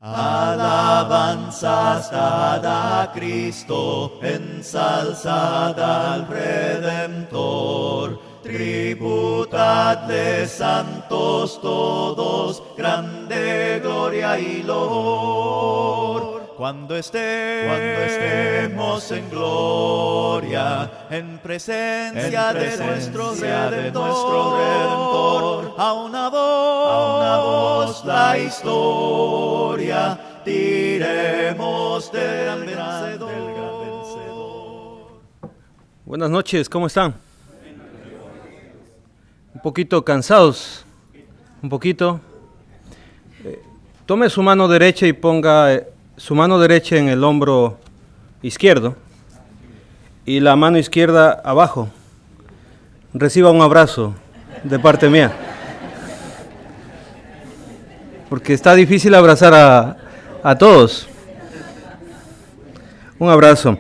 Alabanzas a Cristo, ensalzad al Redentor, tributadle santos todos, grande gloria y loor. Cuando estemos en gloria, en presencia de nuestro Redentor, a una voz la historia diremos del gran vencedor. Buenas noches, ¿cómo están? Un poquito cansados, un poquito. Tome su mano derecha y ponga su mano derecha en el hombro izquierdo y la mano izquierda abajo. Reciba un abrazo de parte mía, porque está difícil abrazar a todos. Un abrazo.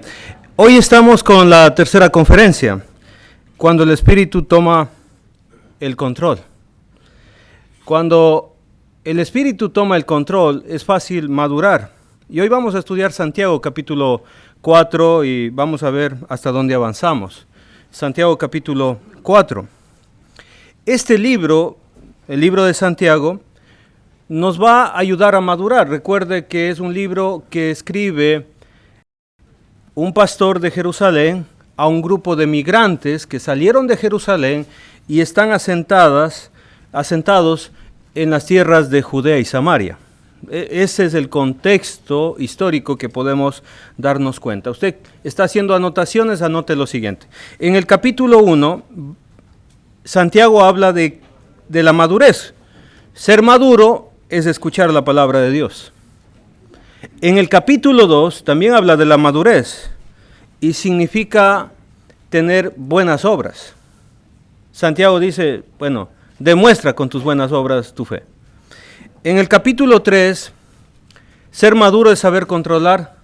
Hoy estamos con la tercera conferencia, cuando el Espíritu toma el control. Cuando el Espíritu toma el control, es fácil madurar. Y hoy vamos a estudiar Santiago capítulo 4 y vamos a ver hasta dónde avanzamos. Santiago capítulo 4. Este libro, el libro de Santiago, nos va a ayudar a madurar. Recuerde que es un libro que escribe un pastor de Jerusalén a un grupo de migrantes que salieron de Jerusalén y están asentados en las tierras de Judea y Samaria. Ese es el contexto histórico que podemos darnos cuenta. Usted está haciendo anotaciones, anote lo siguiente. En el capítulo 1, Santiago habla de la madurez. Ser maduro es escuchar la palabra de Dios. En el capítulo 2 también habla de la madurez y significa tener buenas obras. Santiago dice, bueno, demuestra con tus buenas obras tu fe. En el capítulo 3, ser maduro es saber controlar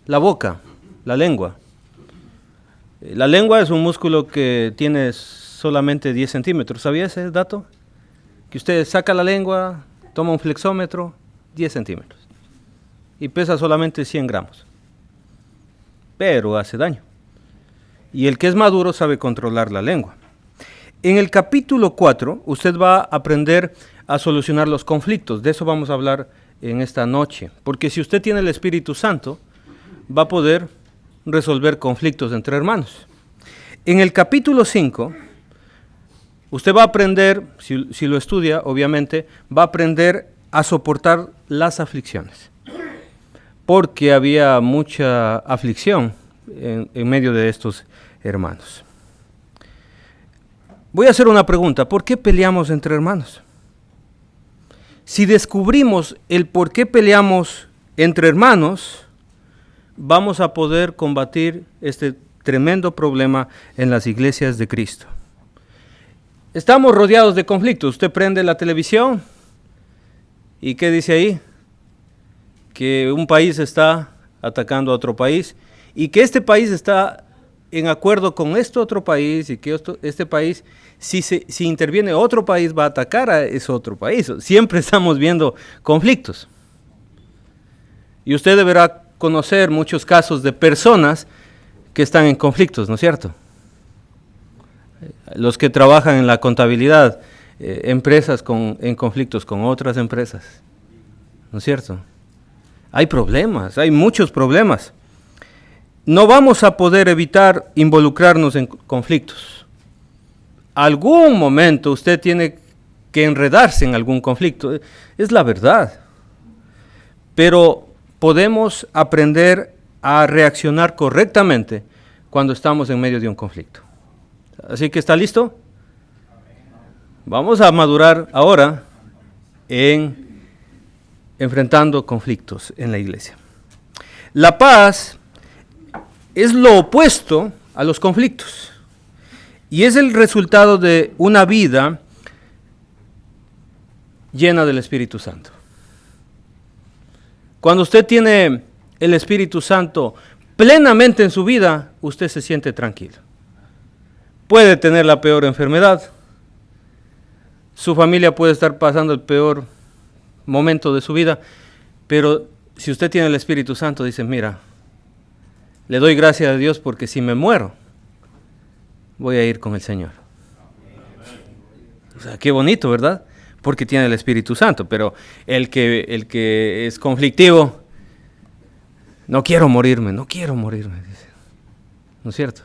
la boca, la lengua. La lengua es un músculo que tiene solamente 10 centímetros. ¿Sabía ese dato? Que usted saca la lengua, toma un flexómetro, 10 centímetros. Y pesa solamente 100 gramos. Pero hace daño. Y el que es maduro sabe controlar la lengua. En el capítulo 4, usted va a aprender a solucionar los conflictos. De eso vamos a hablar en esta noche. Porque si usted tiene el Espíritu Santo, va a poder resolver conflictos entre hermanos. En el capítulo 5, usted va a aprender, si lo estudia, obviamente, va a aprender a soportar las aflicciones. Porque había mucha aflicción en medio de estos hermanos. Voy a hacer una pregunta. ¿Por qué peleamos entre hermanos? Si descubrimos el por qué peleamos entre hermanos, vamos a poder combatir este tremendo problema en las iglesias de Cristo. Estamos rodeados de conflictos. Usted prende la televisión y ¿qué dice ahí? Que un país está atacando a otro país y que este país está en acuerdo con este otro país y que este país, si interviene otro país, va a atacar a ese otro país. Siempre estamos viendo conflictos. Y usted deberá conocer muchos casos de personas que están en conflictos, ¿no es cierto? Los que trabajan en la contabilidad, empresas en conflictos con otras empresas, ¿no es cierto? Hay problemas, hay muchos problemas. No vamos a poder evitar involucrarnos en conflictos. Algún momento usted tiene que enredarse en algún conflicto, es la verdad. Pero podemos aprender a reaccionar correctamente cuando estamos en medio de un conflicto. Así que, ¿está listo? Vamos a madurar ahora en enfrentando conflictos en la iglesia. La paz es lo opuesto a los conflictos y es el resultado de una vida llena del Espíritu Santo. Cuando usted tiene el Espíritu Santo plenamente en su vida, usted se siente tranquilo. Puede tener la peor enfermedad, su familia puede estar pasando el peor momento de su vida, Pero si usted tiene el Espíritu Santo, dice, mira, le doy gracias a Dios porque si me muero, voy a ir con el Señor. O sea, qué bonito, ¿verdad? Porque tiene el Espíritu Santo. Pero el que es conflictivo, no quiero morirme, dice. ¿No es cierto?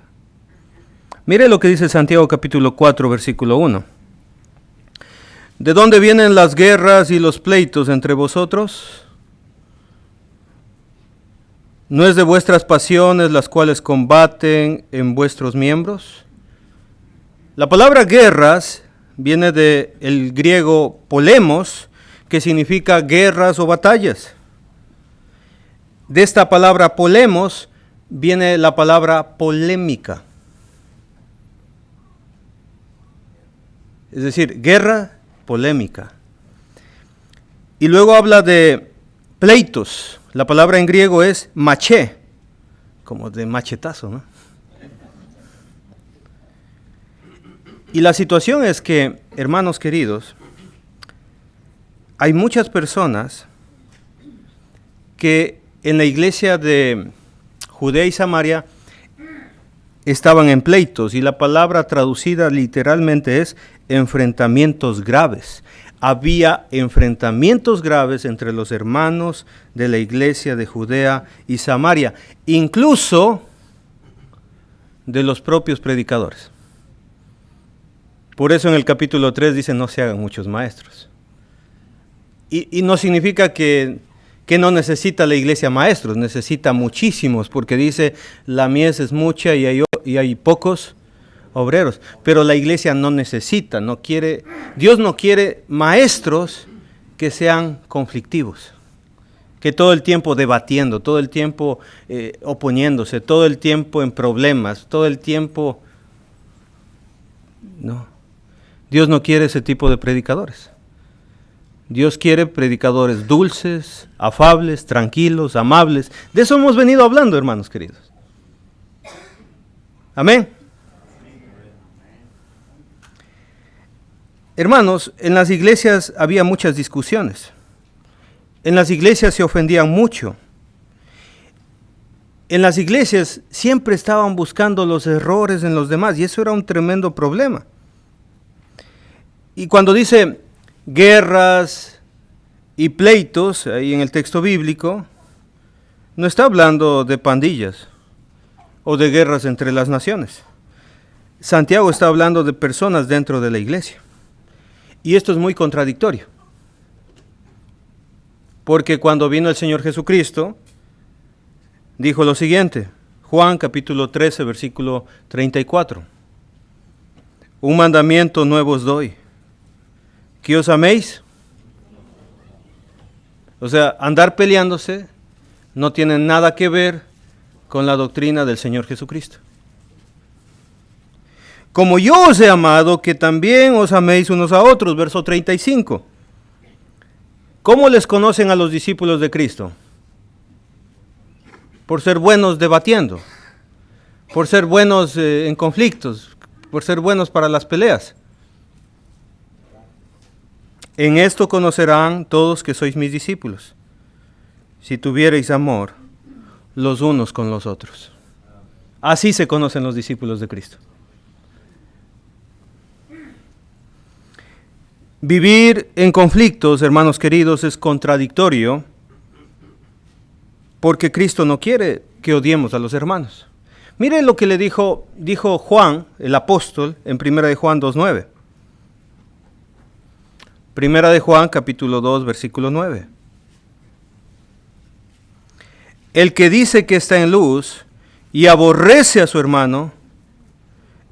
Mire lo que dice Santiago capítulo 4, versículo 1. ¿De dónde vienen las guerras y los pleitos entre vosotros? ¿No es de vuestras pasiones las cuales combaten en vuestros miembros? La palabra guerras viene del griego polemos, que significa guerras o batallas. De esta palabra polemos viene la palabra polémica. Es decir, guerra, polémica. Y luego habla de pleitos. La palabra en griego es maché, como de machetazo, ¿no? Y la situación es que, hermanos queridos, hay muchas personas que en la iglesia de Judea y Samaria estaban en pleitos, y la palabra traducida literalmente es enfrentamientos graves. Había enfrentamientos graves entre los hermanos de la iglesia de Judea y Samaria, incluso de los propios predicadores. Por eso en el capítulo 3 dice, no se hagan muchos maestros. Y no significa que no necesita la iglesia maestros, necesita muchísimos, porque dice, la mies es mucha y hay pocos obreros. Pero la iglesia no necesita, Dios no quiere maestros que sean conflictivos, que todo el tiempo debatiendo, todo el tiempo oponiéndose, todo el tiempo en problemas, todo el tiempo... No, Dios no quiere ese tipo de predicadores. Dios quiere predicadores dulces, afables, tranquilos, amables. De eso hemos venido hablando, hermanos queridos. Amén. Hermanos, en las iglesias había muchas discusiones. En las iglesias se ofendían mucho. En las iglesias siempre estaban buscando los errores en los demás, y eso era un tremendo problema. Y cuando dice guerras y pleitos, ahí en el texto bíblico, no está hablando de pandillas o de guerras entre las naciones. Santiago está hablando de personas dentro de la iglesia. Y esto es muy contradictorio. Porque cuando vino el Señor Jesucristo, dijo lo siguiente, Juan capítulo 13, versículo 34. Un mandamiento nuevo os doy, que os améis. O sea, andar peleándose no tiene nada que ver con la doctrina del Señor Jesucristo. Como yo os he amado, que también os améis unos a otros. Verso 35. ¿Cómo les conocen a los discípulos de Cristo? Por ser buenos debatiendo, por ser buenos en conflictos, por ser buenos para las peleas. En esto conocerán todos que sois mis discípulos, si tuviereis amor los unos con los otros. Así se conocen los discípulos de Cristo. Vivir en conflictos, hermanos queridos, es contradictorio, porque Cristo no quiere que odiemos a los hermanos. Miren lo que le dijo Juan, el apóstol, en 1 de Juan 2:9. 1 de Juan, capítulo 2, versículo 9. El que dice que está en luz y aborrece a su hermano,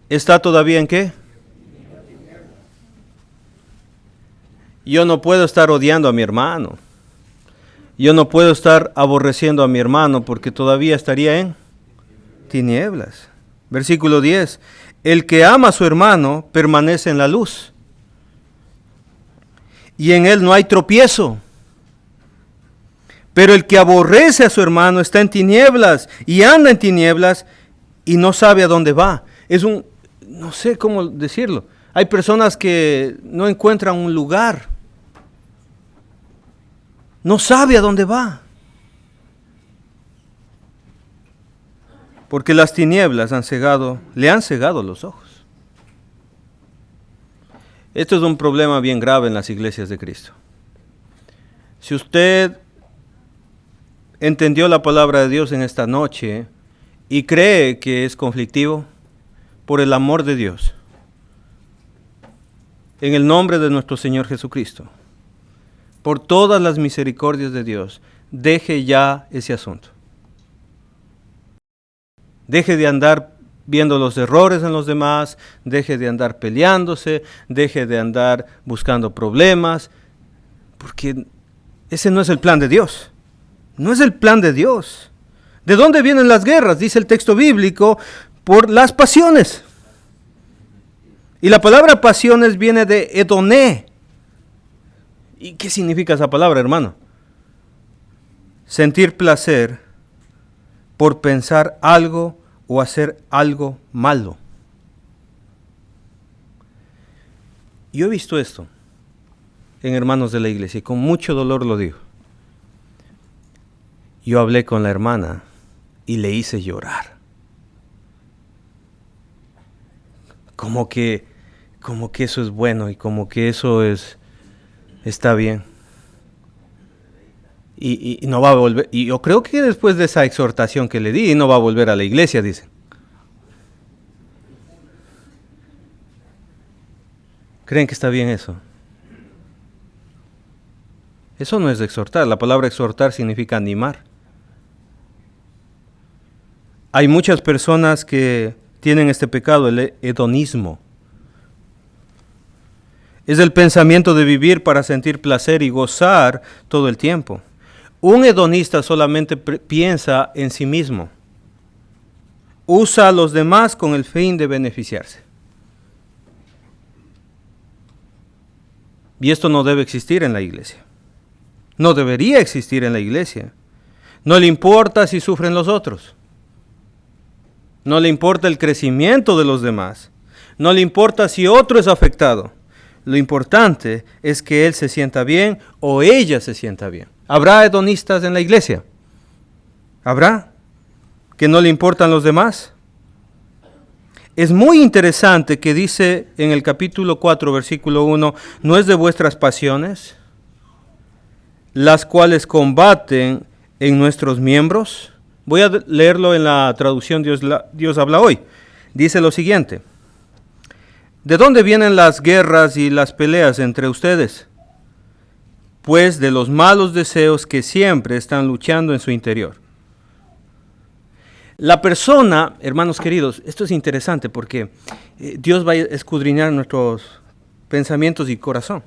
¿está todavía en qué? Yo no puedo estar odiando a mi hermano. Yo no puedo estar aborreciendo a mi hermano porque todavía estaría en tinieblas. Versículo 10. El que ama a su hermano permanece en la luz, y en él no hay tropiezo. Pero el que aborrece a su hermano está en tinieblas y anda en tinieblas y no sabe a dónde va. No sé cómo decirlo. Hay personas que no encuentran un lugar. No sabe a dónde va. Porque las tinieblas le han cegado los ojos. Esto es un problema bien grave en las iglesias de Cristo. Si usted entendió la palabra de Dios en esta noche y cree que es conflictivo, por el amor de Dios, en el nombre de nuestro Señor Jesucristo, por todas las misericordias de Dios, deje ya ese asunto. Deje de andar viendo los errores en los demás, deje de andar peleándose, deje de andar buscando problemas, porque ese no es el plan de Dios. No es el plan de Dios. ¿De dónde vienen las guerras? Dice el texto bíblico, por las pasiones. Y la palabra pasiones viene de edoné. ¿Y qué significa esa palabra, hermano? Sentir placer por pensar algo o hacer algo malo. Yo he visto esto en hermanos de la iglesia y con mucho dolor lo digo. Yo hablé con la hermana y le hice llorar. Como que eso es bueno y como que eso está bien. Y no va a volver. Y yo creo que después de esa exhortación que le di, no va a volver a la iglesia, dicen. ¿Creen que está bien eso? Eso no es exhortar. La palabra exhortar significa animar. Hay muchas personas que tienen este pecado, el hedonismo. Es el pensamiento de vivir para sentir placer y gozar todo el tiempo. Un hedonista solamente piensa en sí mismo. Usa a los demás con el fin de beneficiarse. Y esto no debe existir en la iglesia. No debería existir en la iglesia. No le importa si sufren los otros. No le importa el crecimiento de los demás. No le importa si otro es afectado. Lo importante es que él se sienta bien o ella se sienta bien. ¿Habrá hedonistas en la iglesia? ¿Habrá? ¿Que no le importan los demás? Es muy interesante que dice en el capítulo 4, versículo 1, ¿no es de vuestras pasiones, las cuales combaten en nuestros miembros? Voy a leerlo en la traducción Dios habla hoy. Dice lo siguiente. ¿De dónde vienen las guerras y las peleas entre ustedes? Pues de los malos deseos que siempre están luchando en su interior. La persona, hermanos queridos, esto es interesante porque Dios va a escudriñar nuestros pensamientos y corazón.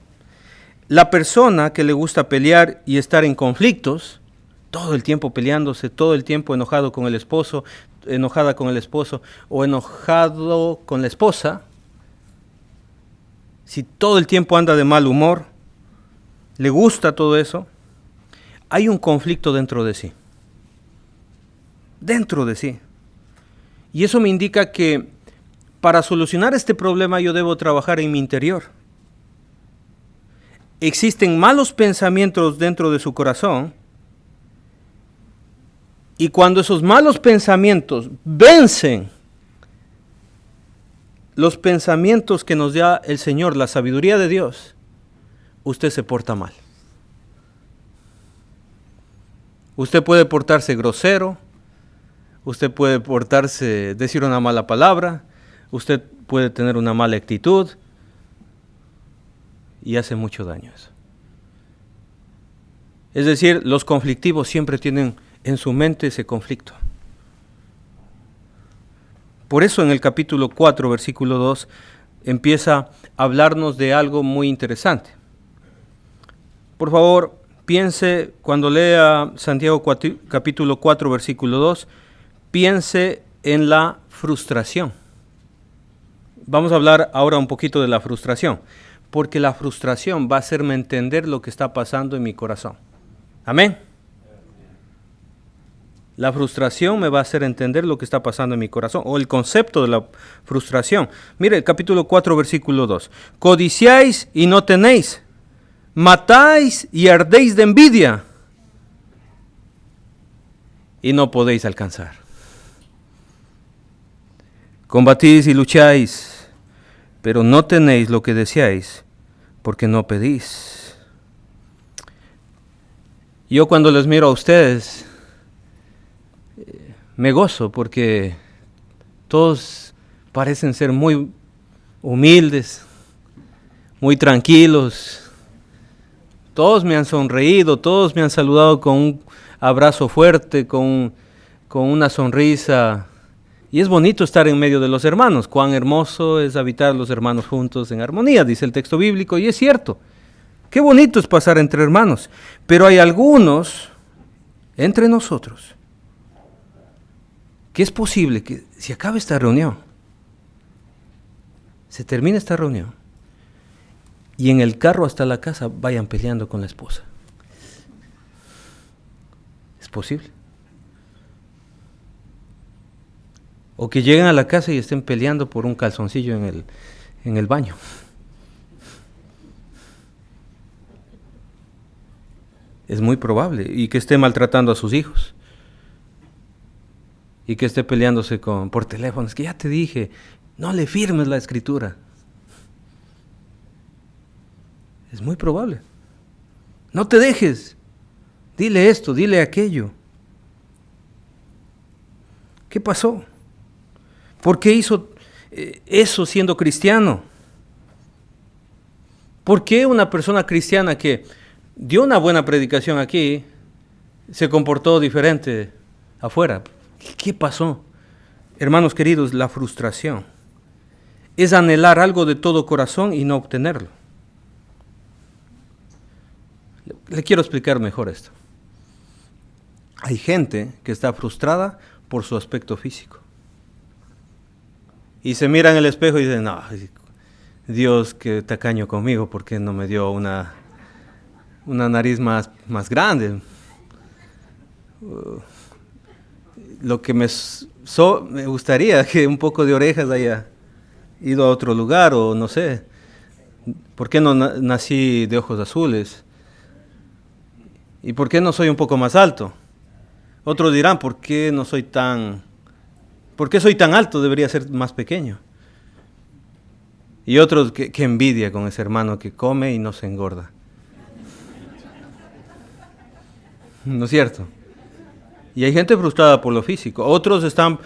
La persona que le gusta pelear y estar en conflictos, todo el tiempo peleándose, todo el tiempo enojado con el esposo, enojada con el esposo o enojado con la esposa, si todo el tiempo anda de mal humor, le gusta todo eso, hay un conflicto dentro de sí. Dentro de sí. Y eso me indica que para solucionar este problema yo debo trabajar en mi interior. Existen malos pensamientos dentro de su corazón y cuando esos malos pensamientos vencen los pensamientos que nos da el Señor, la sabiduría de Dios, usted se porta mal. Usted puede portarse grosero, usted puede decir una mala palabra, usted puede tener una mala actitud y hace mucho daño eso. Es decir, los conflictivos siempre tienen en su mente ese conflicto. Por eso en el capítulo 4, versículo 2, empieza a hablarnos de algo muy interesante. Por favor, piense, cuando lea Santiago capítulo 4, versículo 2, piense en la frustración. Vamos a hablar ahora un poquito de la frustración, porque la frustración va a hacerme entender lo que está pasando en mi corazón. Amén. La frustración me va a hacer entender lo que está pasando en mi corazón, o el concepto de la frustración. Mire, el capítulo 4, versículo 2. Codiciáis y no tenéis, matáis y ardéis de envidia. y no podéis alcanzar. Combatís y lucháis, pero no tenéis lo que deseáis, porque no pedís. Yo cuando les miro a ustedes, me gozo porque todos parecen ser muy humildes, muy tranquilos. Todos me han sonreído, todos me han saludado con un abrazo fuerte, con una sonrisa. Y es bonito estar en medio de los hermanos. Cuán hermoso es habitar los hermanos juntos en armonía, dice el texto bíblico, y es cierto. Qué bonito es pasar entre hermanos. Pero hay algunos entre nosotros que es posible que se acabe esta reunión, se termine esta reunión, y en el carro hasta la casa vayan peleando con la esposa. ¿Es posible? O que lleguen a la casa y estén peleando por un calzoncillo en el baño. Es muy probable. Y que esté maltratando a sus hijos. Y que esté peleándose por teléfono. Es que ya te dije, no le firmes la escritura. Es muy probable. No te dejes. Dile esto, dile aquello. ¿Qué pasó? ¿Por qué hizo eso siendo cristiano? ¿Por qué una persona cristiana que dio una buena predicación aquí se comportó diferente afuera? ¿Qué pasó? Hermanos queridos, la frustración es anhelar algo de todo corazón y no obtenerlo. Le quiero explicar mejor esto. Hay gente que está frustrada por su aspecto físico. Y se mira en el espejo y dice, no, Dios, qué tacaño conmigo, ¿por qué no me dio una nariz más grande? Lo que me gustaría que un poco de orejas haya ido a otro lugar, o no sé, ¿por qué no nací de ojos azules? ¿Y por qué no soy un poco más alto? Otros dirán, ¿por qué soy tan alto? Debería ser más pequeño. Y otros, que envidia con ese hermano que come y no se engorda. ¿No es cierto? Y hay gente frustrada por lo físico. Otros están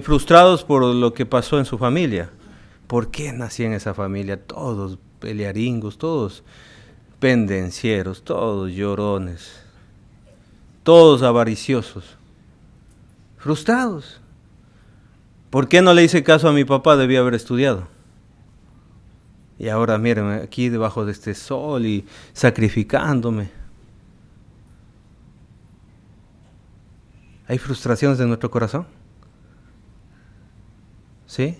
frustrados por lo que pasó en su familia. ¿Por qué nací en esa familia? Todos pelearingos, todos pendencieros, todos llorones, todos avariciosos, frustrados. ¿Por qué no le hice caso a mi papá? Debía haber estudiado. Y ahora miren, aquí debajo de este sol y sacrificándome. ¿Hay frustraciones en nuestro corazón? ¿Sí?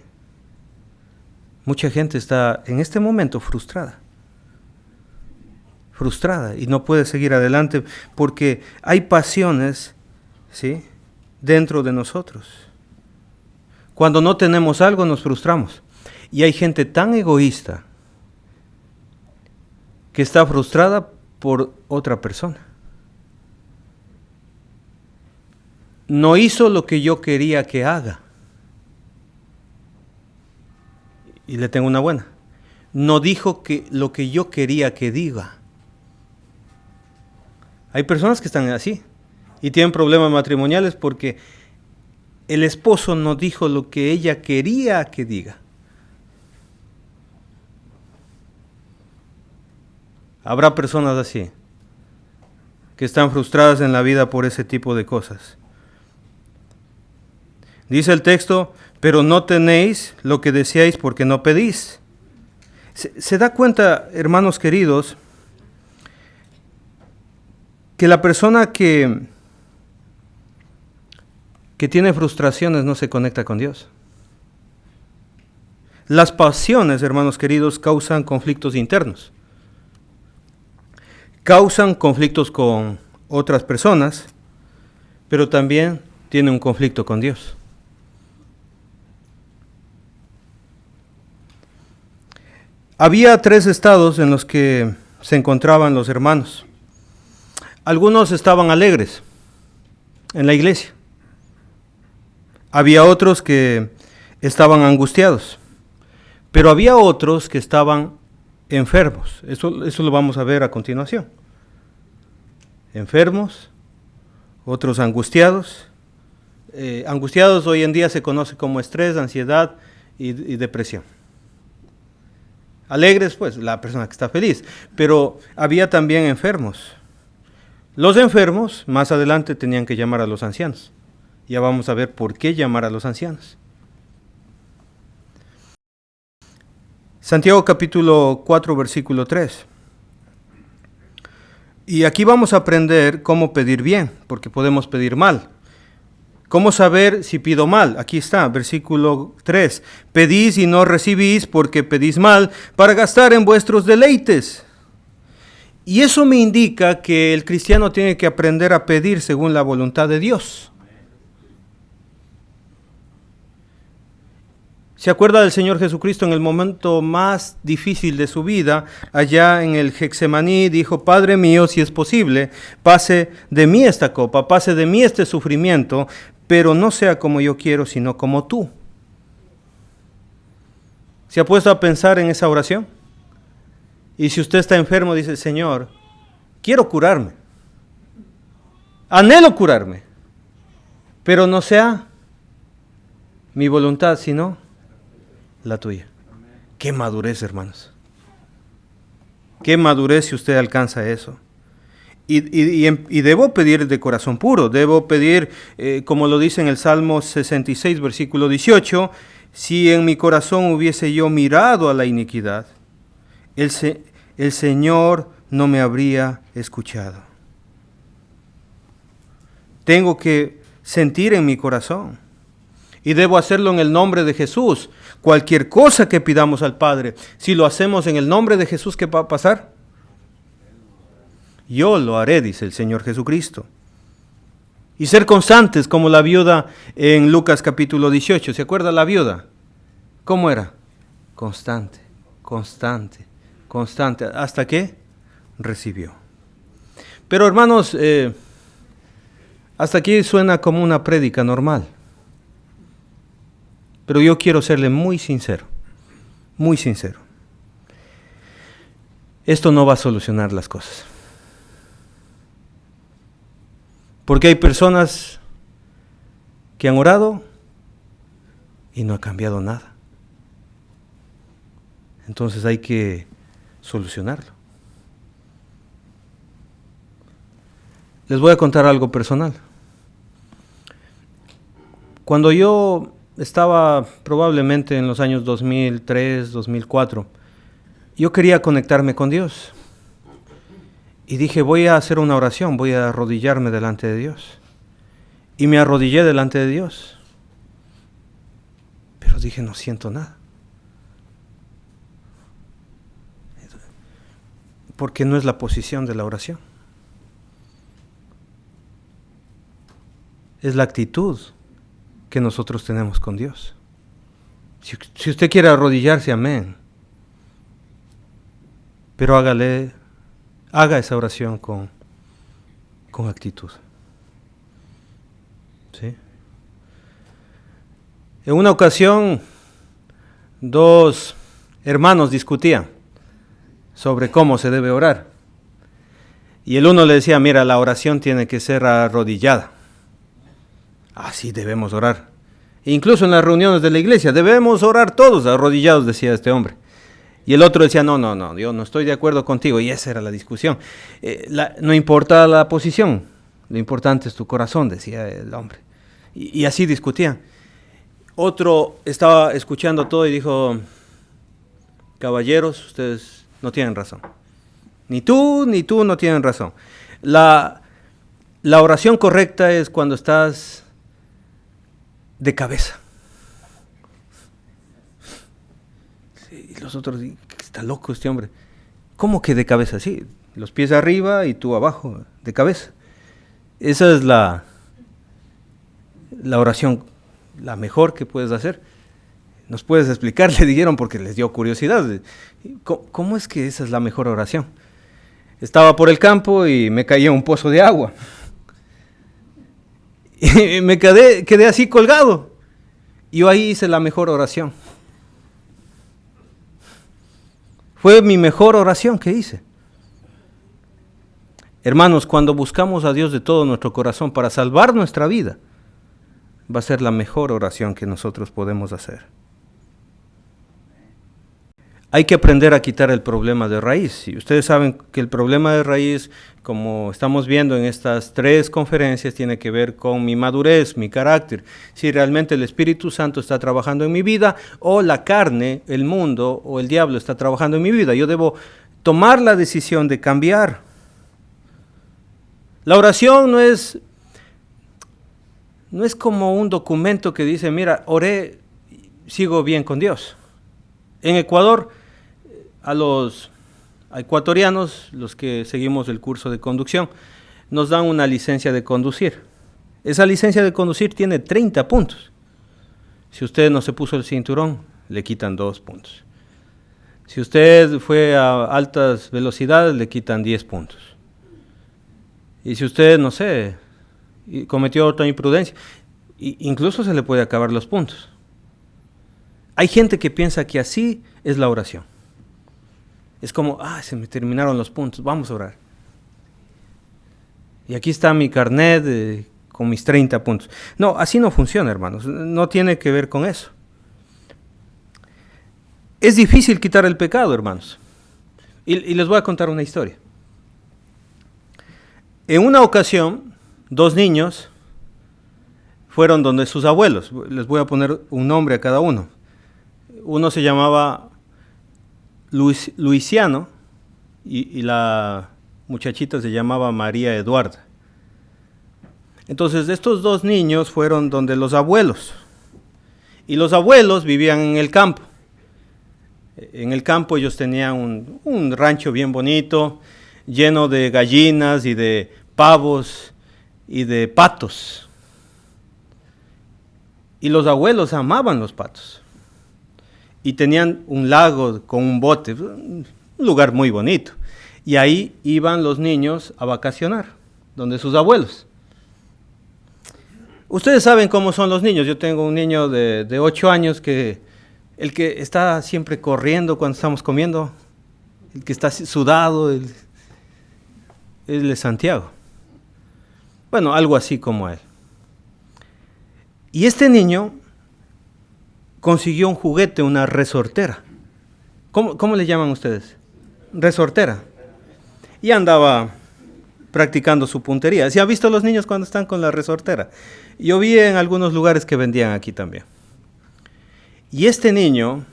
Mucha gente está en este momento frustrada y no puede seguir adelante porque hay pasiones, ¿sí?, dentro de nosotros. Cuando no tenemos algo nos frustramos. Y hay gente tan egoísta que está frustrada por otra persona. No hizo lo que yo quería que haga. Y le tengo una buena. No dijo lo que yo quería que diga. Hay personas que están así y tienen problemas matrimoniales porque el esposo no dijo lo que ella quería que diga. Habrá personas así que están frustradas en la vida por ese tipo de cosas. Dice el texto, pero no tenéis lo que deseáis porque no pedís. ¿Se da cuenta, hermanos queridos, que la persona que tiene frustraciones no se conecta con Dios? Las pasiones, hermanos queridos, causan conflictos internos. Causan conflictos con otras personas, pero también tienen un conflicto con Dios. Había 3 estados en los que se encontraban los hermanos. Algunos estaban alegres en la iglesia, Había otros que estaban angustiados, pero había otros que estaban enfermos. Eso lo vamos a ver a continuación. Enfermos, otros angustiados. Angustiados hoy en día se conoce como estrés, ansiedad y depresión. Alegres, pues, la persona que está feliz. Pero había también enfermos. Los enfermos, más adelante, tenían que llamar a los ancianos. Ya vamos a ver por qué llamar a los ancianos. Santiago capítulo 4, versículo 3. Y aquí vamos a aprender cómo pedir bien, porque podemos pedir mal. ¿Cómo saber si pido mal? Aquí está, versículo 3. Pedís y no recibís porque pedís mal para gastar en vuestros deleites. Y eso me indica que el cristiano tiene que aprender a pedir según la voluntad de Dios. ¿Se acuerda del Señor Jesucristo en el momento más difícil de su vida? Allá en el Getsemaní dijo, Padre mío, si es posible, pase de mí esta copa, pase de mí este sufrimiento, pero no sea como yo quiero, sino como tú. ¿Se ha puesto a pensar en esa oración? Y si usted está enfermo, dice, Señor, quiero curarme, anhelo curarme, pero no sea mi voluntad, sino la tuya. Qué madurez, hermanos. Qué madurez si usted alcanza eso. Y debo pedir de corazón puro, debo pedir, como lo dice en el Salmo 66, versículo 18, si en mi corazón hubiese yo mirado a la iniquidad, el Señor no me habría escuchado. Tengo que sentir en mi corazón. Y debo hacerlo en el nombre de Jesús. Cualquier cosa que pidamos al Padre, si lo hacemos en el nombre de Jesús, ¿qué va a pasar? Yo lo haré, dice el Señor Jesucristo. Y ser constantes como la viuda en Lucas capítulo 18. ¿Se acuerda la viuda? ¿Cómo era? Constante, constante, constante. ¿Hasta que recibió? Pero hermanos, hasta aquí suena como una prédica normal. Pero yo quiero serle muy sincero, muy sincero. Esto no va a solucionar las cosas. Porque hay personas que han orado y no ha cambiado nada. Entonces hay que solucionarlo. Les voy a contar algo personal. Cuando yo estaba probablemente en los años 2003, 2004, yo quería conectarme con Dios. Y dije, voy a hacer una oración, voy a arrodillarme delante de Dios. Y me arrodillé delante de Dios. Pero dije, no siento nada. Porque no es la posición de la oración. Es la actitud que nosotros tenemos con Dios. Si usted quiere arrodillarse, amén. Pero haga esa oración con actitud. ¿Sí? En una ocasión, dos hermanos discutían sobre cómo se debe orar. Y el uno le decía, mira, la oración tiene que ser arrodillada. Así debemos orar. Incluso en las reuniones de la iglesia, debemos orar todos arrodillados, decía este hombre. Y el otro decía, no, yo no estoy de acuerdo contigo. Y esa era la discusión. No importa la posición, lo importante es tu corazón, decía el hombre. Y así discutían. Otro estaba escuchando todo y dijo, caballeros, ustedes no tienen razón. Ni tú no tienen razón. La oración correcta es cuando estás de cabeza. Y los otros, está loco este hombre. ¿Cómo que de cabeza? Sí, los pies arriba y tú abajo, de cabeza. Esa es la oración, la mejor que puedes hacer. ¿Nos puedes explicar? Le dijeron porque les dio curiosidad. ¿Cómo es que esa es la mejor oración? Estaba por el campo y me caía un pozo de agua. Y me quedé así colgado. Yo ahí hice la mejor oración. Fue mi mejor oración que hice. Hermanos, cuando buscamos a Dios de todo nuestro corazón para salvar nuestra vida, va a ser la mejor oración que nosotros podemos hacer. Hay que aprender a quitar el problema de raíz. Y ustedes saben que el problema de raíz, como estamos viendo en estas 3 conferencias, tiene que ver con mi madurez, mi carácter. Si realmente el Espíritu Santo está trabajando en mi vida, o la carne, el mundo o el diablo está trabajando en mi vida. Yo debo tomar la decisión de cambiar. La oración no es como un documento que dice, mira, oré, sigo bien con Dios. En Ecuador, a los ecuatorianos, los que seguimos el curso de conducción, nos dan una licencia de conducir. Esa licencia de conducir tiene 30 puntos. Si usted no se puso el cinturón, le quitan 2 puntos. Si usted fue a altas velocidades, le quitan 10 puntos. Y si usted, no sé, cometió otra imprudencia, incluso se le puede acabar los puntos. Hay gente que piensa que así es la oración. Es como, se me terminaron los puntos, vamos a orar. Y aquí está mi carnet con mis 30 puntos. No, así no funciona, hermanos, no tiene que ver con eso. Es difícil quitar el pecado, hermanos. Y les voy a contar una historia. En una ocasión, 2 niños fueron donde sus abuelos. Les voy a poner un nombre a cada uno. Uno se llamaba Luisiano y la muchachita se llamaba María Eduarda. Entonces estos 2 niños fueron donde los abuelos. Y los abuelos vivían en el campo. En el campo ellos tenían un rancho bien bonito, lleno de gallinas y de pavos y de patos. Y los abuelos amaban los patos. Y tenían un lago con un bote, un lugar muy bonito. Y ahí iban los niños a vacacionar, donde sus abuelos. Ustedes saben cómo son los niños. Yo tengo un niño de 8 años el que está siempre corriendo cuando estamos comiendo, el que está sudado, él es Santiago. Bueno, algo así como él. Y este niño consiguió un juguete, una resortera. ¿Cómo le llaman ustedes? Resortera. Y andaba practicando su puntería. ¿Sí han visto los niños cuando están con la resortera? Yo vi en algunos lugares que vendían aquí también. Y este niño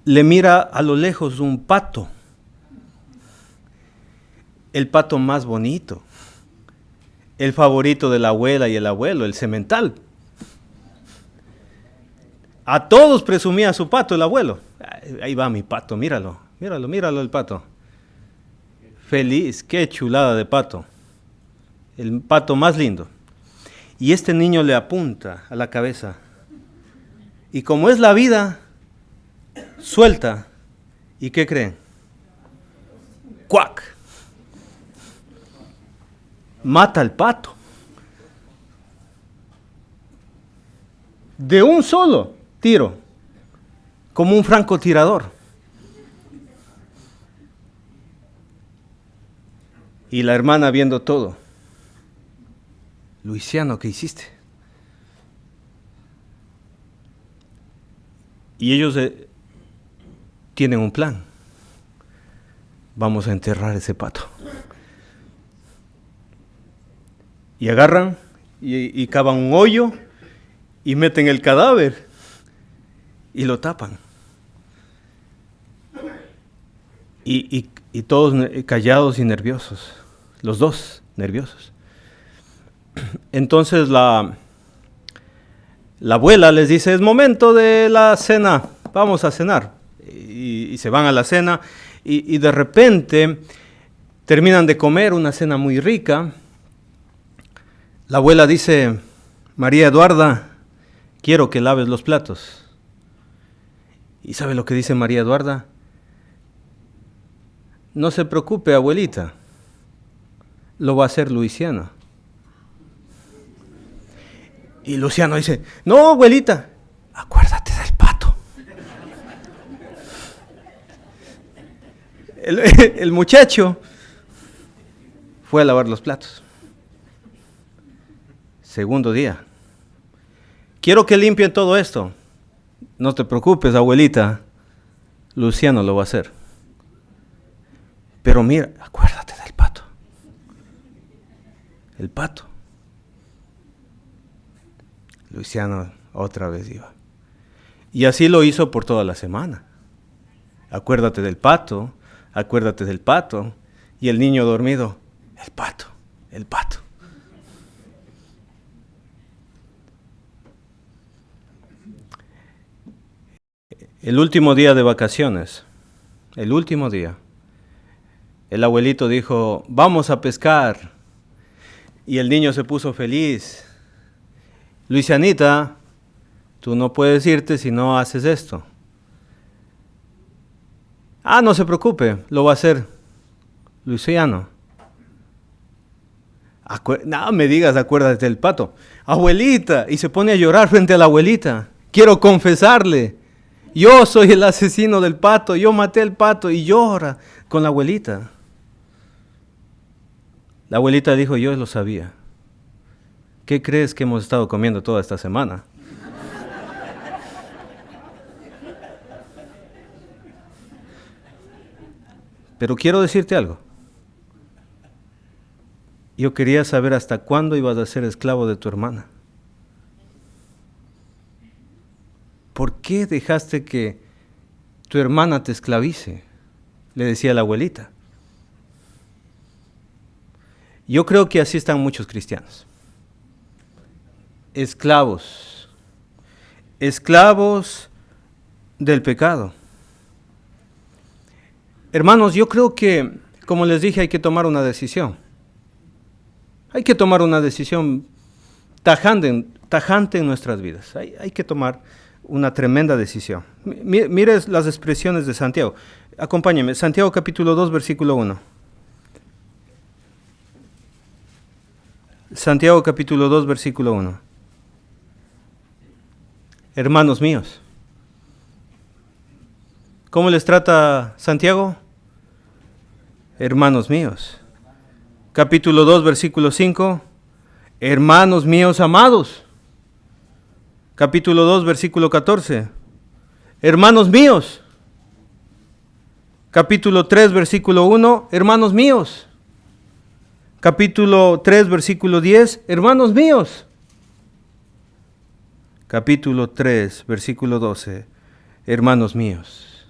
le mira a lo lejos un pato. El pato más bonito. El favorito de la abuela y el abuelo, el semental. A todos presumía su pato el abuelo. Ahí va mi pato, míralo el pato. Feliz, qué chulada de pato. El pato más lindo. Y este niño le apunta a la cabeza. Y como es la vida, suelta. ¿Y qué creen? ¡Cuac! Mata al pato. De un solo tiro, como un francotirador. Y la hermana viendo todo. Luisiano, ¿qué hiciste? Y ellos tienen un plan. Vamos a enterrar ese pato. Y agarran y cavan un hoyo y meten el cadáver y lo tapan. Y todos callados y nerviosos, los 2 nerviosos. Entonces la abuela les dice, es momento de la cena, vamos a cenar. Y se van a la cena y de repente terminan de comer una cena muy rica. La abuela dice, María Eduarda, quiero que laves los platos. ¿Y sabe lo que dice María Eduarda? No se preocupe, abuelita, lo va a hacer Luisiana. Y Luciano dice, no, abuelita, acuérdate del pato. El muchacho fue a lavar los platos. Segundo día. Quiero que limpien todo esto. No te preocupes, abuelita. Luciano lo va a hacer. Pero mira, acuérdate del pato. El pato. Luciano otra vez iba. Y así lo hizo por toda la semana. Acuérdate del pato, acuérdate del pato. Y el niño dormido, el pato, el pato. El último día de vacaciones, el último día, el abuelito dijo, vamos a pescar. Y el niño se puso feliz. Luisianita, tú no puedes irte si no haces esto. Ah, no se preocupe, lo va a hacer Luciano. No me digas, acuérdate del pato. Abuelita, y se pone a llorar frente a la abuelita. Quiero confesarle, yo soy el asesino del pato, yo maté al pato, y llora con la abuelita. La abuelita dijo, yo lo sabía. ¿Qué crees que hemos estado comiendo toda esta semana? Pero quiero decirte algo. Yo quería saber hasta cuándo ibas a ser esclavo de tu hermana. ¿Por qué dejaste que tu hermana te esclavice? Le decía la abuelita. Yo creo que así están muchos cristianos. Esclavos del pecado. Hermanos, yo creo que, como les dije, hay que tomar una decisión. Hay que tomar una decisión tajante en nuestras vidas. Hay que tomar una tremenda decisión. Mire las expresiones de Santiago. Acompáñenme, Santiago capítulo 2, versículo 1. Santiago capítulo 2, versículo 1. Hermanos míos, ¿cómo les trata Santiago? Hermanos míos. Capítulo 2, versículo 5. Hermanos míos amados. Capítulo 2, versículo 14. Hermanos míos. Capítulo 3, versículo 1. Hermanos míos. Capítulo 3, versículo 10. Hermanos míos. Capítulo 3, versículo 12, hermanos míos.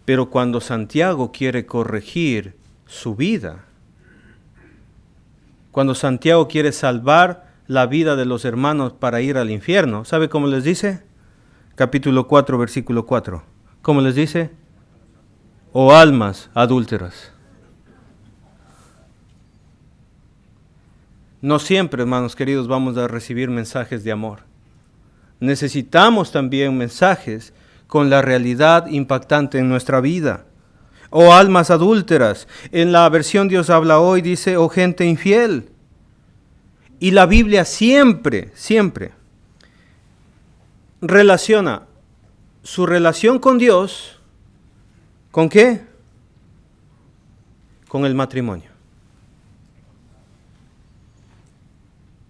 Pero cuando Santiago quiere corregir su vida, cuando Santiago quiere salvar la vida de los hermanos para ir al infierno, ¿sabe cómo les dice? Capítulo 4, versículo 4. ¿Cómo les dice? Oh almas adúlteras. No siempre, hermanos queridos, vamos a recibir mensajes de amor. Necesitamos también mensajes con la realidad impactante en nuestra vida. Oh almas adúlteras. En la versión Dios habla hoy dice, oh gente infiel. Y la Biblia siempre relaciona su relación con Dios, ¿con qué? Con el matrimonio.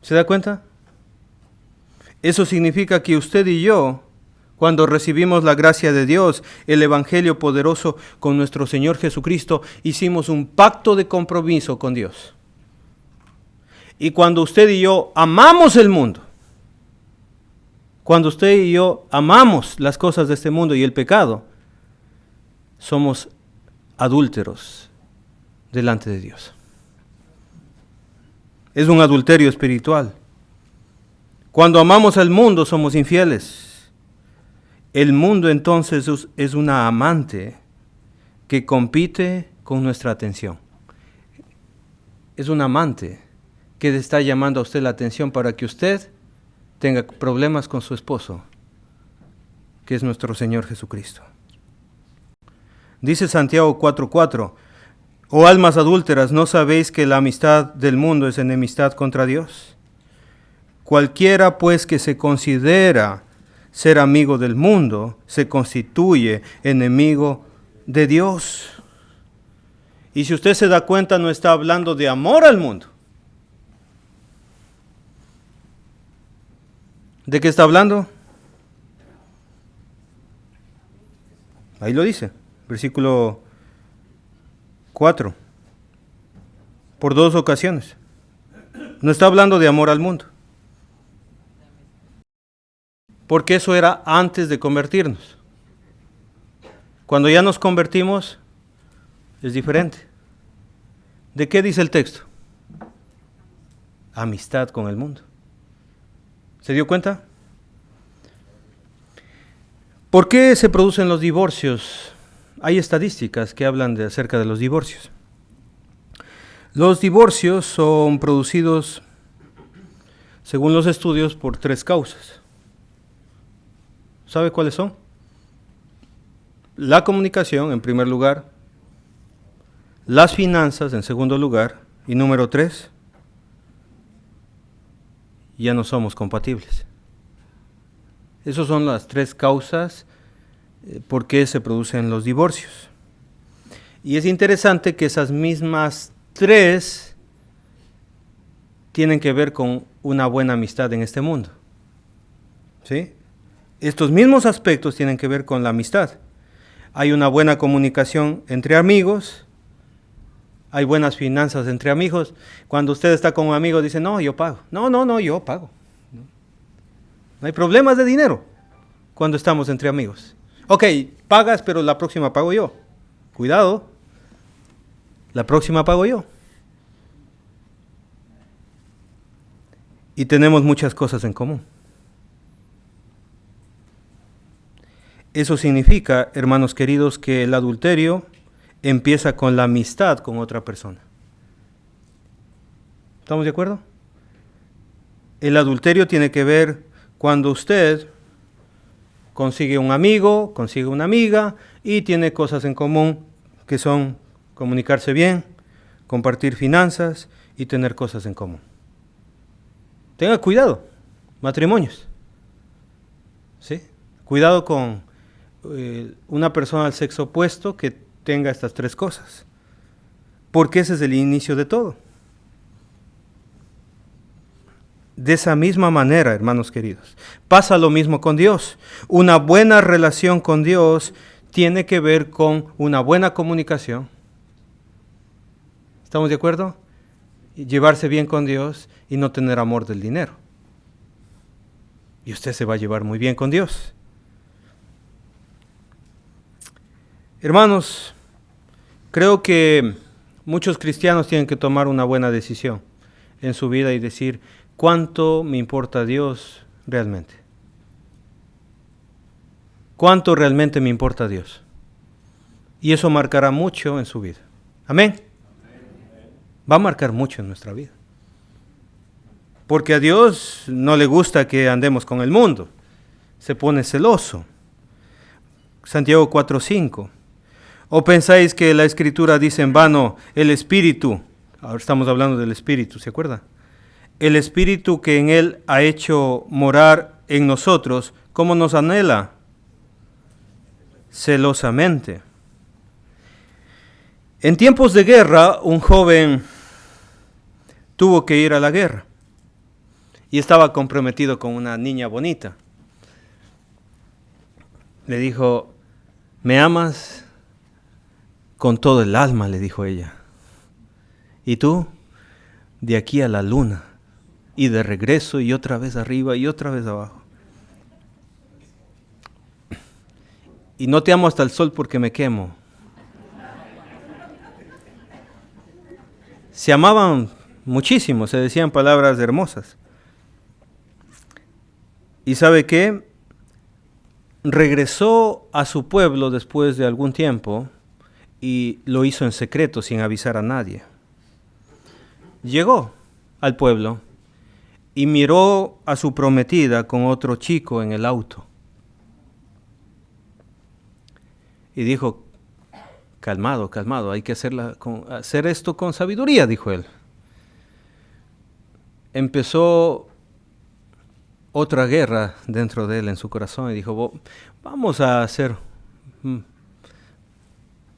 ¿Se da cuenta? Eso significa que usted y yo, cuando recibimos la gracia de Dios, el Evangelio poderoso con nuestro Señor Jesucristo, hicimos un pacto de compromiso con Dios. Y cuando usted y yo amamos el mundo, cuando usted y yo amamos las cosas de este mundo y el pecado, somos adúlteros delante de Dios. Es un adulterio espiritual. Cuando amamos al mundo somos infieles. El mundo entonces es una amante que compite con nuestra atención. Es un amante que le está llamando a usted la atención para que usted tenga problemas con su esposo, que es nuestro Señor Jesucristo. Dice Santiago 4:4, oh almas adúlteras, ¿no sabéis que la amistad del mundo es enemistad contra Dios? Cualquiera pues que se considera ser amigo del mundo, se constituye enemigo de Dios. Y si usted se da cuenta, no está hablando de amor al mundo. ¿De qué está hablando? Ahí lo dice, versículo 4. Por 2 ocasiones. No está hablando de amor al mundo. Porque eso era antes de convertirnos. Cuando ya nos convertimos, es diferente. ¿De qué dice el texto? Amistad con el mundo. ¿Se dio cuenta? ¿Por qué se producen los divorcios? Hay estadísticas que hablan acerca de los divorcios. Los divorcios son producidos, según los estudios, por 3 causas. ¿Sabe cuáles son? La comunicación, en primer lugar, las finanzas, en segundo lugar, y número 3, ya no somos compatibles. Esas son las 3 causas por qué se producen los divorcios. Y es interesante que esas mismas 3 tienen que ver con una buena amistad en este mundo. ¿Sí? Estos mismos aspectos tienen que ver con la amistad. Hay una buena comunicación entre amigos, hay buenas finanzas entre amigos. Cuando usted está con un amigo, dice, no, yo pago. No, yo pago. No hay problemas de dinero cuando estamos entre amigos. Ok, pagas, pero la próxima pago yo. Cuidado, la próxima pago yo. Y tenemos muchas cosas en común. Eso significa, hermanos queridos, que el adulterio empieza con la amistad con otra persona. ¿Estamos de acuerdo? El adulterio tiene que ver cuando usted consigue un amigo, consigue una amiga y tiene cosas en común que son comunicarse bien, compartir finanzas y tener cosas en común. Tenga cuidado, matrimonios. ¿Sí? Cuidado con una persona del sexo opuesto que tenga estas 3 cosas. Porque ese es el inicio de todo. De esa misma manera, hermanos queridos, pasa lo mismo con Dios. Una buena relación con Dios tiene que ver con una buena comunicación. ¿Estamos de acuerdo? Llevarse bien con Dios y no tener amor del dinero. Y usted se va a llevar muy bien con Dios. Hermanos, creo que muchos cristianos tienen que tomar una buena decisión en su vida y decir, ¿cuánto me importa Dios realmente? ¿Cuánto realmente me importa Dios? Y eso marcará mucho en su vida. Amén. Va a marcar mucho en nuestra vida. Porque a Dios no le gusta que andemos con el mundo. Se pone celoso. Santiago 4:5. ¿O pensáis que la Escritura dice en vano el Espíritu? Ahora estamos hablando del Espíritu, ¿se acuerda? El Espíritu que en Él ha hecho morar en nosotros, ¿cómo nos anhela? Celosamente. En tiempos de guerra, un joven tuvo que ir a la guerra y estaba comprometido con una niña bonita. Le dijo, ¿me amas? Con todo el alma, le dijo ella. ¿Y tú? De aquí a la luna. Y de regreso y otra vez arriba y otra vez abajo. Y no te amo hasta el sol porque me quemo. Se amaban muchísimo, se decían palabras hermosas. ¿Y sabe qué? Regresó a su pueblo después de algún tiempo y lo hizo en secreto sin avisar a nadie. Llegó al pueblo y miró a su prometida con otro chico en el auto. Y dijo, calmado, hay que hacer esto con sabiduría, dijo él. Empezó otra guerra dentro de él en su corazón y dijo, vamos a ser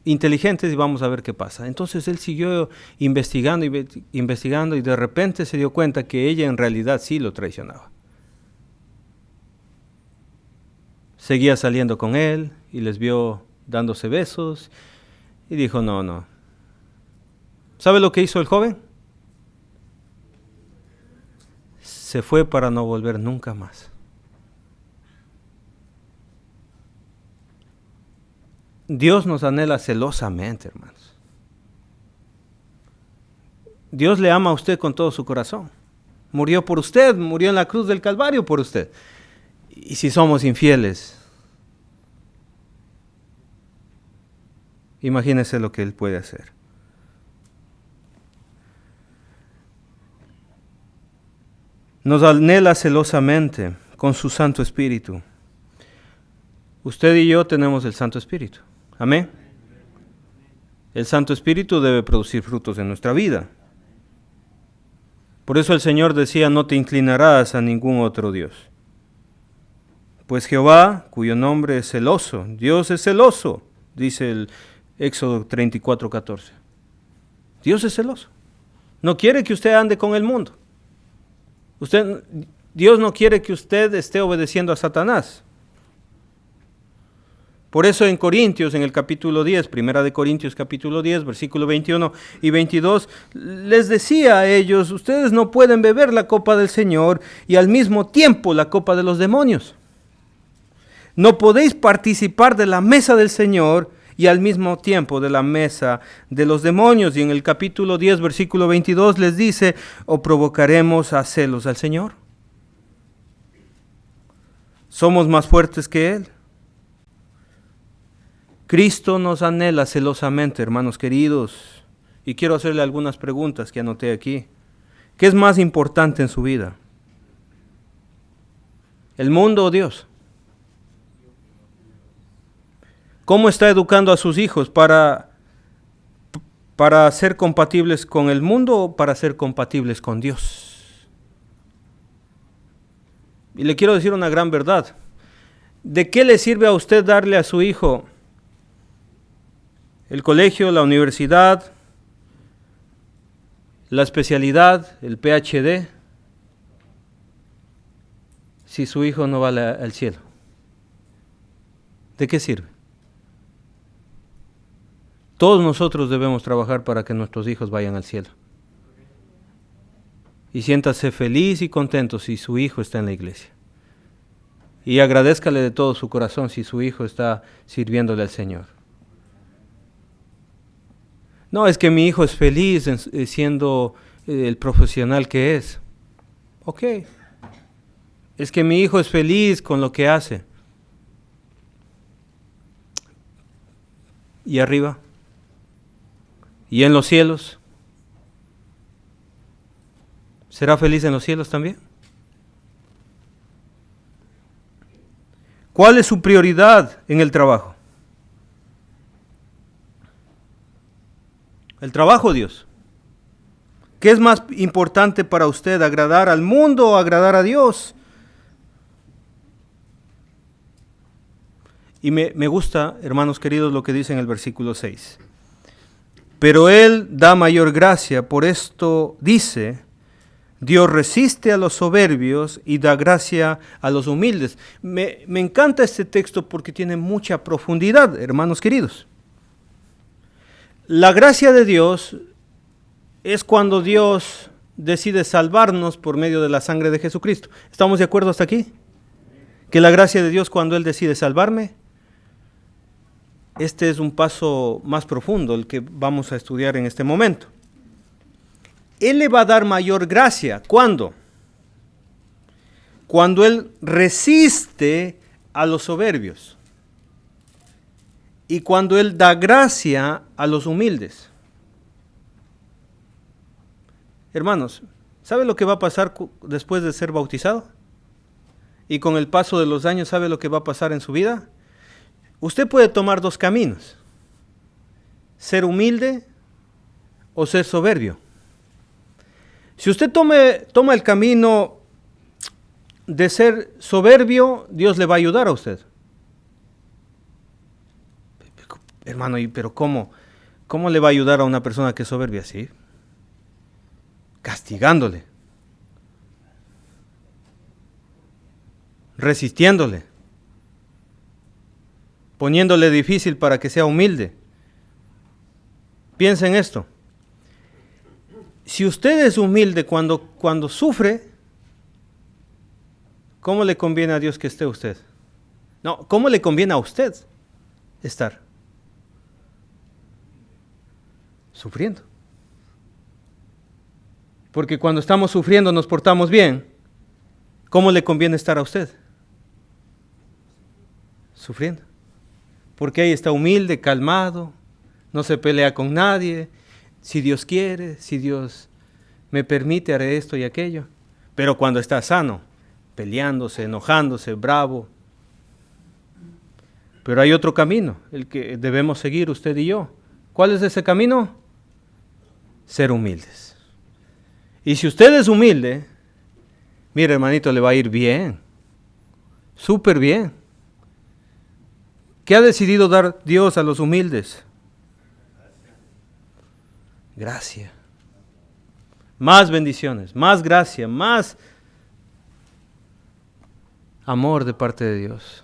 inteligentes y vamos a ver qué pasa. Entonces él siguió investigando y de repente se dio cuenta que ella en realidad sí lo traicionaba. Seguía saliendo con él y les vio dándose besos y dijo, no. ¿Sabe lo que hizo el joven? Se fue para no volver nunca más. Dios nos anhela celosamente, hermanos. Dios le ama a usted con todo su corazón. Murió por usted, murió en la cruz del Calvario por usted. Y si somos infieles, imagínese lo que Él puede hacer. Nos anhela celosamente con su Santo Espíritu. Usted y yo tenemos el Santo Espíritu. Amén. El Santo Espíritu debe producir frutos en nuestra vida. Por eso el Señor decía, no te inclinarás a ningún otro Dios. Pues Jehová, cuyo nombre es celoso, Dios es celoso, dice el Éxodo 34:14. Dios es celoso. No quiere que usted ande con el mundo. Dios no quiere que usted esté obedeciendo a Satanás. Por eso en Corintios, en el capítulo 10, Primera de Corintios capítulo 10, versículo 21 y 22, les decía a ellos, ustedes no pueden beber la copa del Señor y al mismo tiempo la copa de los demonios. No podéis participar de la mesa del Señor y al mismo tiempo de la mesa de los demonios. Y en el capítulo 10, versículo 22 les dice, ¿o provocaremos a celos al Señor? ¿Somos más fuertes que Él? Cristo nos anhela celosamente, hermanos queridos. Y quiero hacerle algunas preguntas que anoté aquí. ¿Qué es más importante en su vida? ¿El mundo o Dios? ¿Cómo está educando a sus hijos para ser compatibles con el mundo o para ser compatibles con Dios? Y le quiero decir una gran verdad. ¿De qué le sirve a usted darle a su hijo el colegio, la universidad, la especialidad, el PhD, si su hijo no va al cielo? ¿De qué sirve? Todos nosotros debemos trabajar para que nuestros hijos vayan al cielo. Y siéntase feliz y contento si su hijo está en la iglesia. Y agradézcale de todo su corazón si su hijo está sirviéndole al Señor. No, es que mi hijo es feliz siendo el profesional que es. Ok. Es que mi hijo es feliz con lo que hace. ¿Y arriba? ¿Y en los cielos? ¿Será feliz en los cielos también? ¿Cuál es su prioridad en el trabajo? El trabajo, Dios. ¿Qué es más importante para usted, agradar al mundo o agradar a Dios? Y me gusta, hermanos queridos, lo que dice en el versículo 6. Pero Él da mayor gracia, por esto dice, Dios resiste a los soberbios y da gracia a los humildes. Me encanta este texto porque tiene mucha profundidad, hermanos queridos. La gracia de Dios es cuando Dios decide salvarnos por medio de la sangre de Jesucristo. ¿Estamos de acuerdo hasta aquí? Que la gracia de Dios cuando Él decide salvarme. Este es un paso más profundo, el que vamos a estudiar en este momento. Él le va a dar mayor gracia. ¿Cuándo? Cuando Él resiste a los soberbios. Y cuando Él da gracia a los humildes. Hermanos, ¿sabe lo que va a pasar después de ser bautizado? Y con el paso de los años, ¿sabe lo que va a pasar en su vida? Usted puede tomar dos caminos. Ser humilde o ser soberbio. Si usted toma el camino de ser soberbio, Dios le va a ayudar a usted. Hermano, pero ¿cómo? ¿Cómo le va a ayudar a una persona que es soberbia? ¿Sí? Castigándole, resistiéndole, poniéndole difícil para que sea humilde. Piensa en esto. Si usted es humilde cuando sufre, ¿cómo le conviene a Dios que esté usted? No, ¿cómo le conviene a usted estar? Sufriendo. Porque cuando estamos sufriendo nos portamos bien. ¿Cómo le conviene estar a usted? Sufriendo. Porque ahí está humilde, calmado, no se pelea con nadie. Si Dios quiere, si Dios me permite, haré esto y aquello. Pero cuando está sano, peleándose, enojándose, bravo. Pero hay otro camino, el que debemos seguir usted y yo. ¿Cuál es ese camino? Ser humildes. Y si usted es humilde, mire, hermanito, le va a ir bien, súper bien. ¿Qué ha decidido dar Dios a los humildes? Gracia. Más bendiciones, más gracia, más amor de parte de Dios.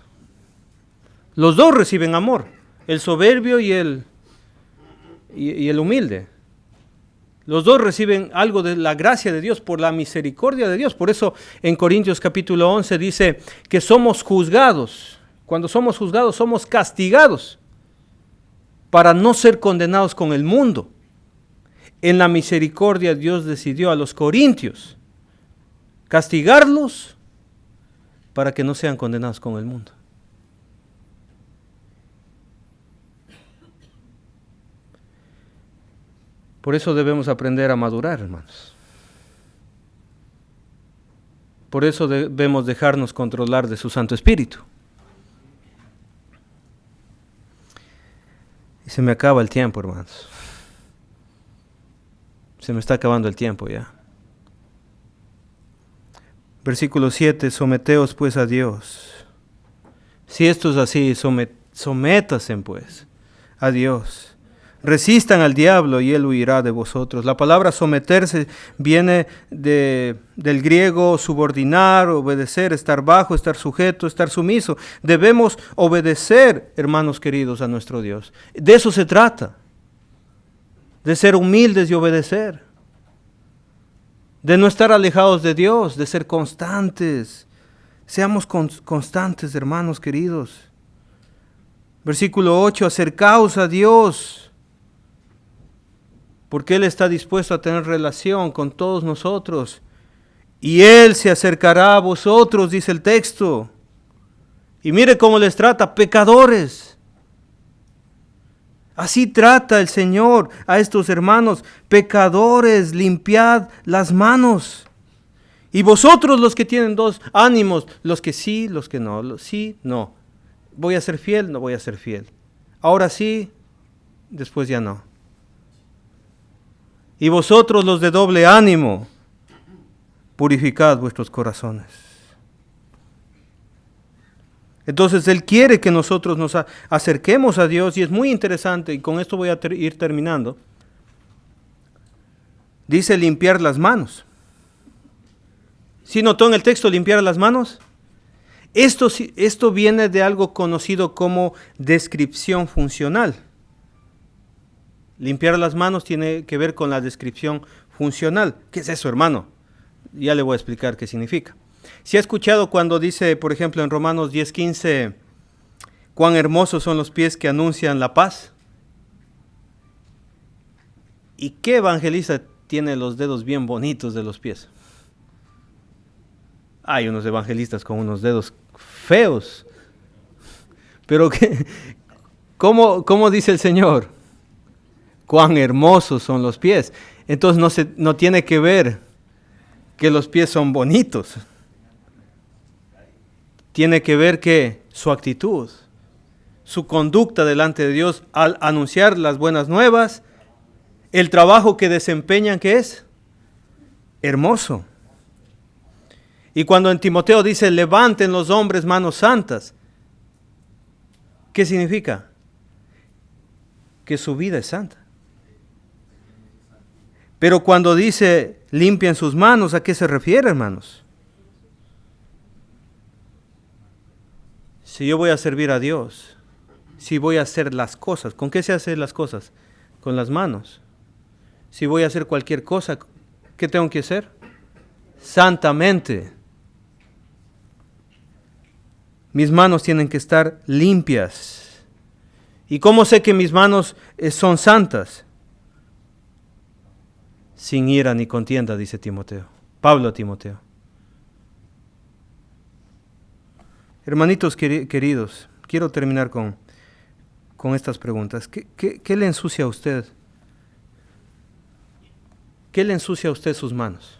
Los dos reciben amor, el soberbio y el humilde. Los dos reciben algo de la gracia de Dios por la misericordia de Dios. Por eso en Corintios capítulo 11 dice que somos juzgados. Cuando somos juzgados somos castigados para no ser condenados con el mundo. En la misericordia Dios decidió a los corintios castigarlos para que no sean condenados con el mundo. Por eso debemos aprender a madurar, hermanos. Por eso debemos dejarnos controlar de su Santo Espíritu. Y se me acaba el tiempo, hermanos. Se me está acabando el tiempo ya. Versículo 7, someteos pues a Dios. Si esto es así, sométasen pues a Dios. Resistan al diablo y él huirá de vosotros. La palabra someterse viene del griego subordinar, obedecer, estar bajo, estar sujeto, estar sumiso. Debemos obedecer, hermanos queridos, a nuestro Dios. De eso se trata. De ser humildes y obedecer. De no estar alejados de Dios, de ser constantes. Seamos constantes, hermanos queridos. Versículo 8, acercaos a Dios, porque Él está dispuesto a tener relación con todos nosotros. Y Él se acercará a vosotros, dice el texto. Y mire cómo les trata, pecadores. Así trata el Señor a estos hermanos, pecadores, limpiad las manos. Y vosotros los que tienen dos ánimos, los que sí, los que no, sí, no. Voy a ser fiel, no voy a ser fiel. Ahora sí, después ya no. Y vosotros los de doble ánimo, purificad vuestros corazones. Entonces Él quiere que nosotros nos acerquemos a Dios y es muy interesante, y con esto voy a ir terminando. Dice limpiar las manos. ¿Sí notó en el texto limpiar las manos? Esto viene de algo conocido como descripción funcional. Limpiar las manos tiene que ver con la descripción funcional. ¿Qué es eso, hermano? Ya le voy a explicar qué significa. Si ha escuchado cuando dice, por ejemplo, en Romanos 10:15, cuán hermosos son los pies que anuncian la paz. ¿Y qué evangelista tiene los dedos bien bonitos de los pies? Hay unos evangelistas con unos dedos feos. Pero ¿cómo dice el Señor? Cuán hermosos son los pies. Entonces no tiene que ver que los pies son bonitos. Tiene que ver que su actitud, su conducta delante de Dios al anunciar las buenas nuevas, el trabajo que desempeñan, ¿qué es? Hermoso. Y cuando en Timoteo dice, levanten los hombres manos santas, ¿qué significa? Que su vida es santa. Pero cuando dice, limpien sus manos, ¿a qué se refiere, hermanos? Si yo voy a servir a Dios, si voy a hacer las cosas, ¿con qué se hacen las cosas? Con las manos. Si voy a hacer cualquier cosa, ¿qué tengo que hacer? Santamente. Mis manos tienen que estar limpias. ¿Y cómo sé que mis manos son santas? Sin ira ni contienda, dice Timoteo. Pablo a Timoteo. Hermanitos queridos, quiero terminar con estas preguntas. ¿Qué le ensucia a usted? ¿Qué le ensucia a usted sus manos?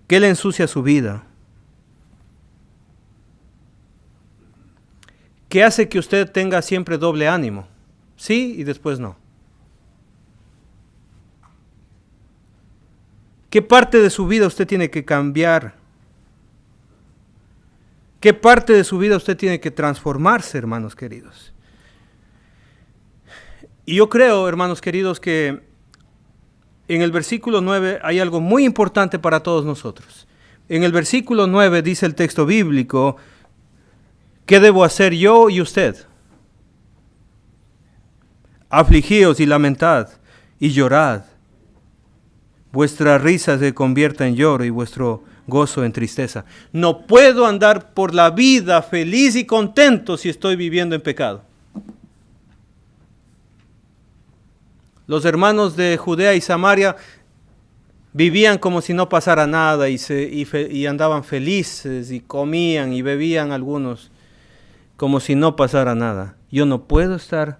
¿Qué le ensucia su vida? ¿Qué hace que usted tenga siempre doble ánimo? Sí y después no. ¿Qué parte de su vida usted tiene que cambiar? ¿Qué parte de su vida usted tiene que transformarse, hermanos queridos? Y yo creo, hermanos queridos, que en el versículo 9 hay algo muy importante para todos nosotros. En el versículo 9 dice el texto bíblico, ¿qué debo hacer yo y usted? Afligíos y lamentad y llorad. Vuestra risa se convierta en lloro y vuestro gozo en tristeza. No puedo andar por la vida feliz y contento si estoy viviendo en pecado. Los hermanos de Judea y Samaria vivían como si no pasara nada y andaban felices y comían y bebían algunos como si no pasara nada. Yo no puedo estar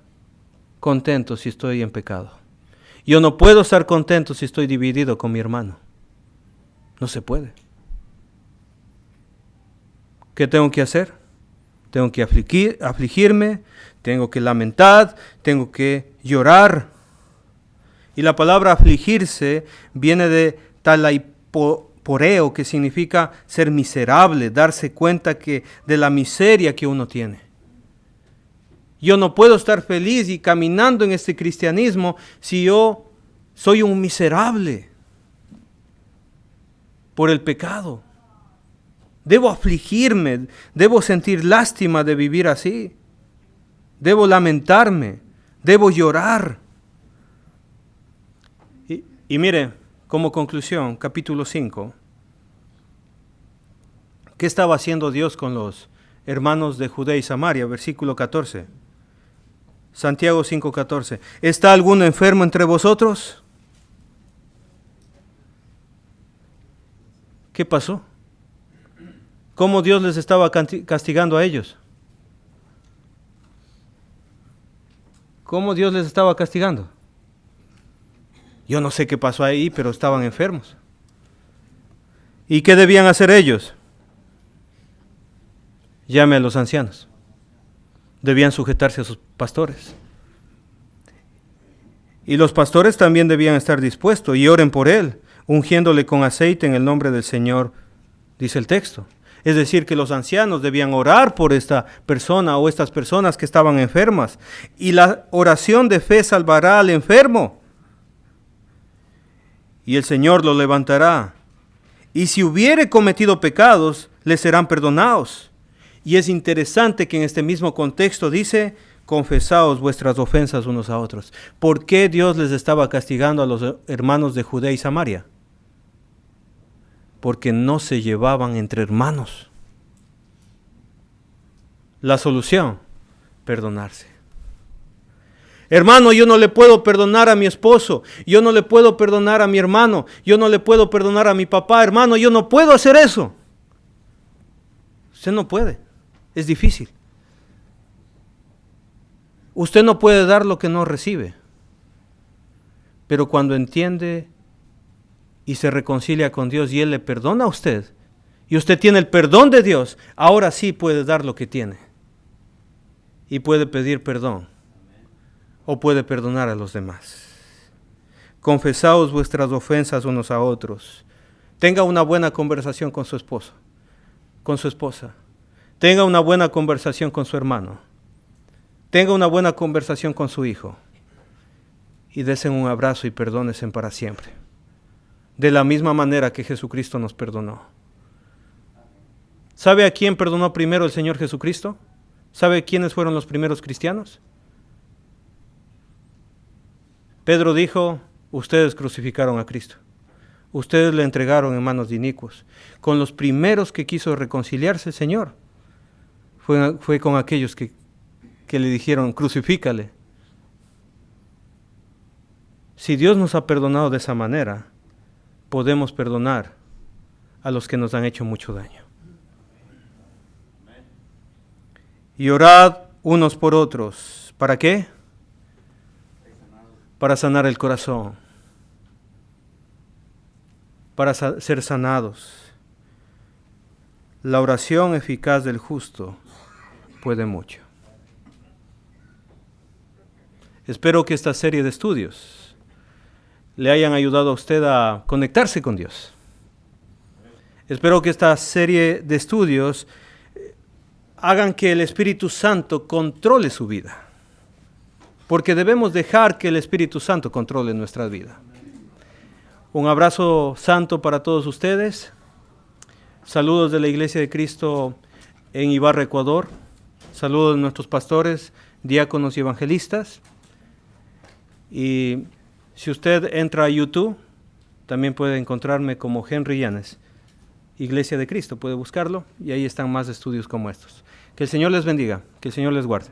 contento si estoy en pecado. Yo no puedo estar contento si estoy dividido con mi hermano. No se puede. ¿Qué tengo que hacer? Tengo que afligirme, tengo que lamentar, tengo que llorar. Y la palabra afligirse viene de talaiporeo, que significa ser miserable, darse cuenta de la miseria que uno tiene. Yo no puedo estar feliz y caminando en este cristianismo si yo soy un miserable por el pecado. Debo afligirme, debo sentir lástima de vivir así. Debo lamentarme, debo llorar. Y mire, como conclusión, capítulo 5. ¿Qué estaba haciendo Dios con los hermanos de Judea y Samaria? Versículo 14. Santiago 5:14. ¿Está alguno enfermo entre vosotros? ¿Qué pasó? ¿Cómo Dios les estaba castigando a ellos? ¿Cómo Dios les estaba castigando? Yo no sé qué pasó ahí, pero estaban enfermos. ¿Y qué debían hacer ellos? Llame a los ancianos. Debían sujetarse a sus pastores. Y los pastores también debían estar dispuestos y oren por él, ungiéndole con aceite en el nombre del Señor, dice el texto. Es decir, que los ancianos debían orar por esta persona o estas personas que estaban enfermas. Y la oración de fe salvará al enfermo. Y el Señor lo levantará. Y si hubiere cometido pecados, le serán perdonados. Y es interesante que en este mismo contexto dice, confesaos vuestras ofensas unos a otros. ¿Por qué Dios les estaba castigando a los hermanos de Judea y Samaria? Porque no se llevaban entre hermanos. La solución, perdonarse. Hermano, yo no le puedo perdonar a mi esposo, yo no le puedo perdonar a mi hermano, yo no le puedo perdonar a mi papá, hermano, yo no puedo hacer eso. Usted no puede, es difícil. Usted no puede dar lo que no recibe. Pero cuando entiende y se reconcilia con Dios y Él le perdona a usted, y usted tiene el perdón de Dios, ahora sí puede dar lo que tiene. Y puede pedir perdón. O puede perdonar a los demás. Confesaos vuestras ofensas unos a otros. Tenga una buena conversación con su esposo, con su esposa. Tenga una buena conversación con su hermano. Tenga una buena conversación con su hijo. Y desen un abrazo y perdónense para siempre. De la misma manera que Jesucristo nos perdonó. ¿Sabe a quién perdonó primero el Señor Jesucristo? ¿Sabe quiénes fueron los primeros cristianos? Pedro dijo, ustedes crucificaron a Cristo. Ustedes le entregaron en manos de inicuos. Con los primeros que quiso reconciliarse el Señor, fue con aquellos que le dijeron, crucifícale. Si Dios nos ha perdonado de esa manera, podemos perdonar a los que nos han hecho mucho daño. Y orad unos por otros. ¿Para qué? Para sanar el corazón. Para ser sanados. La oración eficaz del justo puede mucho. Espero que esta serie de estudios le hayan ayudado a usted a conectarse con Dios. Espero que esta serie de estudios hagan que el Espíritu Santo controle su vida. Porque debemos dejar que el Espíritu Santo controle nuestra vida. Un abrazo santo para todos ustedes. Saludos de la Iglesia de Cristo en Ibarra, Ecuador. Saludos de nuestros pastores, diáconos y evangelistas. Y si usted entra a YouTube, también puede encontrarme como Henry Llanes, Iglesia de Cristo. Puede buscarlo y ahí están más estudios como estos. Que el Señor les bendiga, que el Señor les guarde.